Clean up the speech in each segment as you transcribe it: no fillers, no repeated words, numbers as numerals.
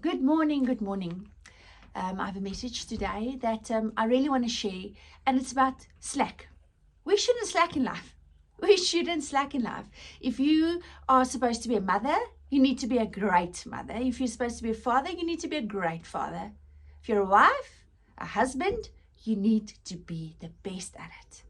Good morning, good morning. I have a message today that I really want to share, and it's about slack. We shouldn't slack in life. We shouldn't slack in life. If you are supposed to be a mother, you need to be a great mother. If you're supposed to be a father, you need to be a great father. If you're a wife, a husband, you need to be the best at it.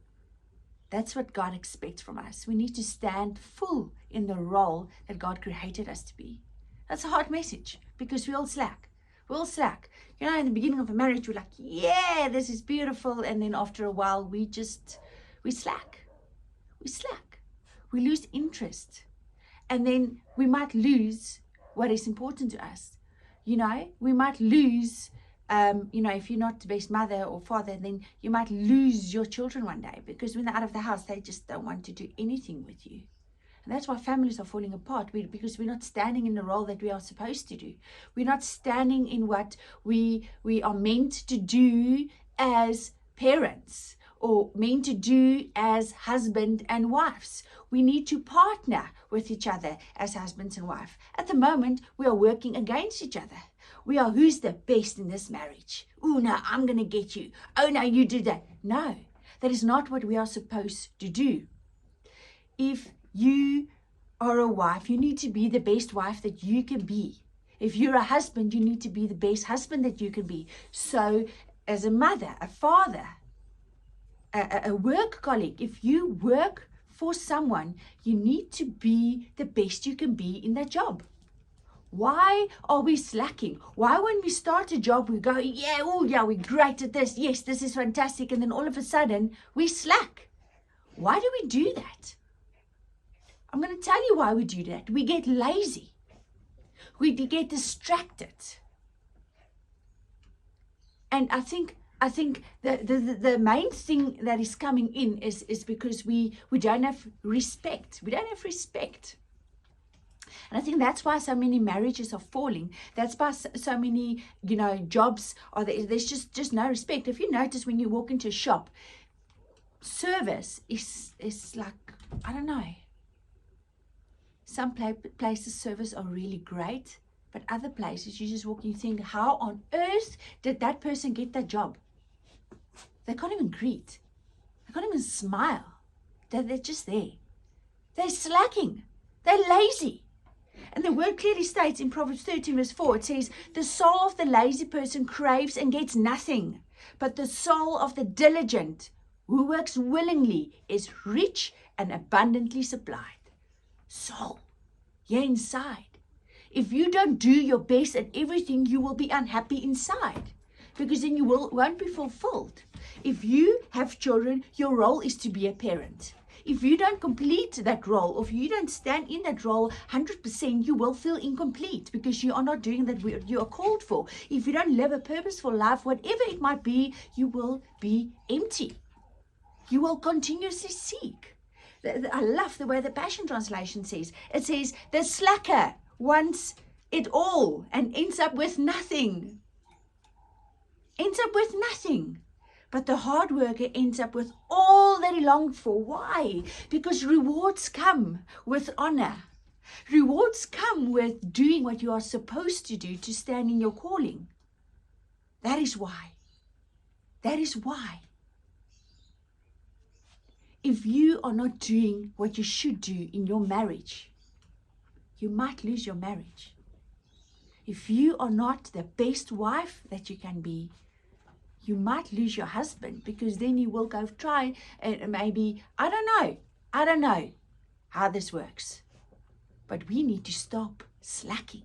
That's what God expects from us. We need to stand full in the role that God created us to be. That's a hard message because we all slack. We all slack. You know, in the beginning of a marriage, we're like, yeah, this is beautiful. And then after a while, we slack. We slack. We lose interest. And then we might lose what is important to us. You know, we might lose, if you're not the best mother or father, then you might lose your children one day because when they're out of the house, they just don't want to do anything with you. And that's why families are falling apart, because we're not standing in the role that we are supposed to do. We're not standing in what we are meant to do as parents or meant to do as husband and wives. We need to partner with each other as husbands and wife. At the moment, we are working against each other. We are, who's the best in this marriage? Oh, no, I'm going to get you. Oh, no, you do that. No, that is not what we are supposed to do. If you are a wife, you need to be the best wife that you can be. If you're a husband, you need to be the best husband that you can be. So as a mother, a father, a work colleague, if you work for someone, you need to be the best you can be in that job. Why are we slacking? Why when we start a job, we go, yeah, oh yeah, we're great at this. Yes, this is fantastic. And then all of a sudden, we slack. Why do we do that? I'm going to tell you why we do that. We get lazy. We get distracted. And I think the main thing that is coming in is because we don't have respect. We don't have respect. And I think that's why so many marriages are falling. That's why so many, jobs are there. There's just no respect. If you notice when you walk into a shop, service is like, I don't know. Some places service are really great, but other places you just walk and you think, how on earth did that person get that job? They can't even greet. They can't even smile. They're just there. They're slacking. They're lazy. And the word clearly states in Proverbs 13 verse 4, it says, the soul of the lazy person craves and gets nothing, but the soul of the diligent who works willingly is rich and abundantly supplied. Soul, you're inside. If you don't do your best at everything, you will be unhappy inside because then you won't be fulfilled. If you have children, your role is to be a parent. If you don't complete that role, or if you don't stand in that role 100%, you will feel incomplete because you are not doing that what you are called for. If you don't live a purposeful life, whatever it might be, you will be empty. You will continuously seek. I love the way the Passion Translation says. It says, the slacker wants it all and ends up with nothing. Ends up with nothing. But the hard worker ends up with all that he longed for. Why? Because rewards come with honor. Rewards come with doing what you are supposed to do to stand in your calling. That is why. That is why. If you are not doing what you should do in your marriage, you might lose your marriage. If you are not the best wife that you can be, you might lose your husband because then you will go try and maybe, I don't know how this works. But we need to stop slacking.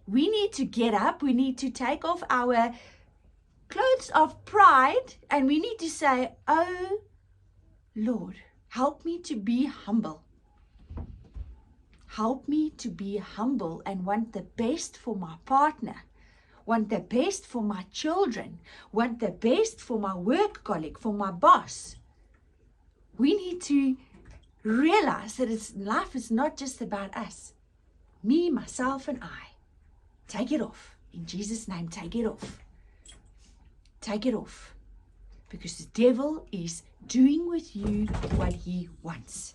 We need to get up. We need to take off our clothes of pride and we need to say, oh, Lord, help me to be humble. Help me to be humble and want the best for my partner, want the best for my children, want the best for my work colleague, for my boss. We need to realize that life is not just about us. Me, myself, and I. Take it off. In Jesus' name, take it off. Take it off. Because the devil is doing with you what he wants.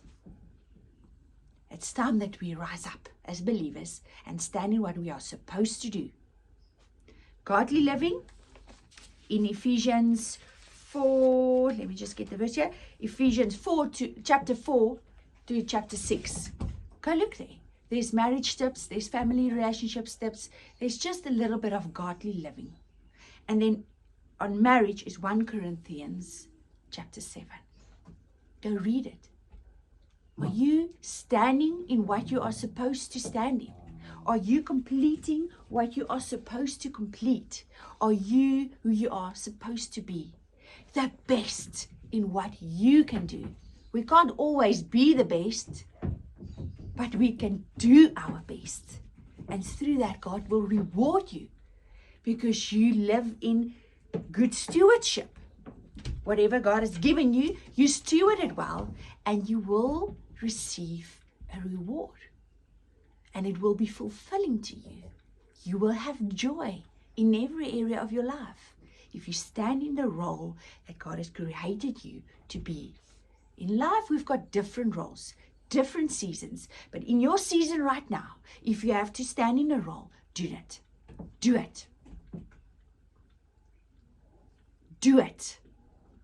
It's time that we rise up as believers and stand in what we are supposed to do. godly living in Ephesians 4. Let me just get the verse here. Ephesians 4 to chapter 4 to chapter 6. Go look there. There's marriage tips. There's family relationship tips. There's just a little bit of godly living. And then on marriage is 1 Corinthians chapter 7. Go read it. Are you standing in what you are supposed to stand in? Are you completing what you are supposed to complete? Are you who you are supposed to be? The best in what you can do. We can't always be the best, but we can do our best. And through that, God will reward you because you live in good stewardship. Whatever God has given you, you steward it well, and you will receive a reward. And it will be fulfilling to you. You will have joy in every area of your life if you stand in the role that God has created you to be. In life, we've got different roles, different seasons. But in your season right now, if you have to stand in a role, do it. Do it. Do it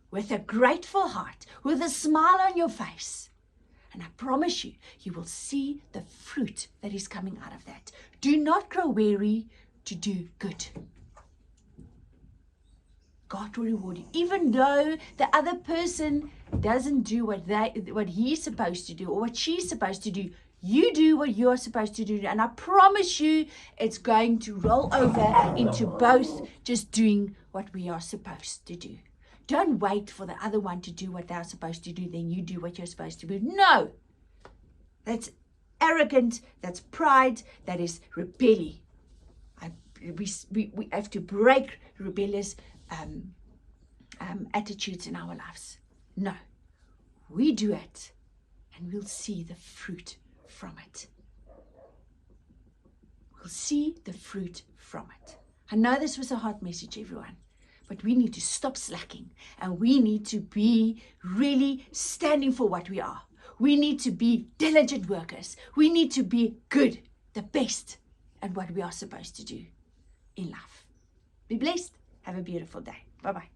with a grateful heart, with a smile on your face. And I promise you, you will see the fruit that is coming out of that. Do not grow weary to do good. God will reward you. Even though the other person doesn't do what he's supposed to do or what she's supposed to do, you do what you're supposed to do. And I promise you, it's going to roll over into both just doing what we are supposed to do. Don't wait for the other one to do what they're supposed to do, then you do what you're supposed to do. No! That's arrogant, that's pride, that is rebellion. We have to break rebellious attitudes in our lives. No. We do it, and we'll see the fruit from it. We'll see the fruit from it. I know this was a hard message, everyone. But we need to stop slacking, and we need to be really standing for what we are. We need to be diligent workers. We need to be good, the best at what we are supposed to do in life. Be blessed. Have a beautiful day. Bye-bye.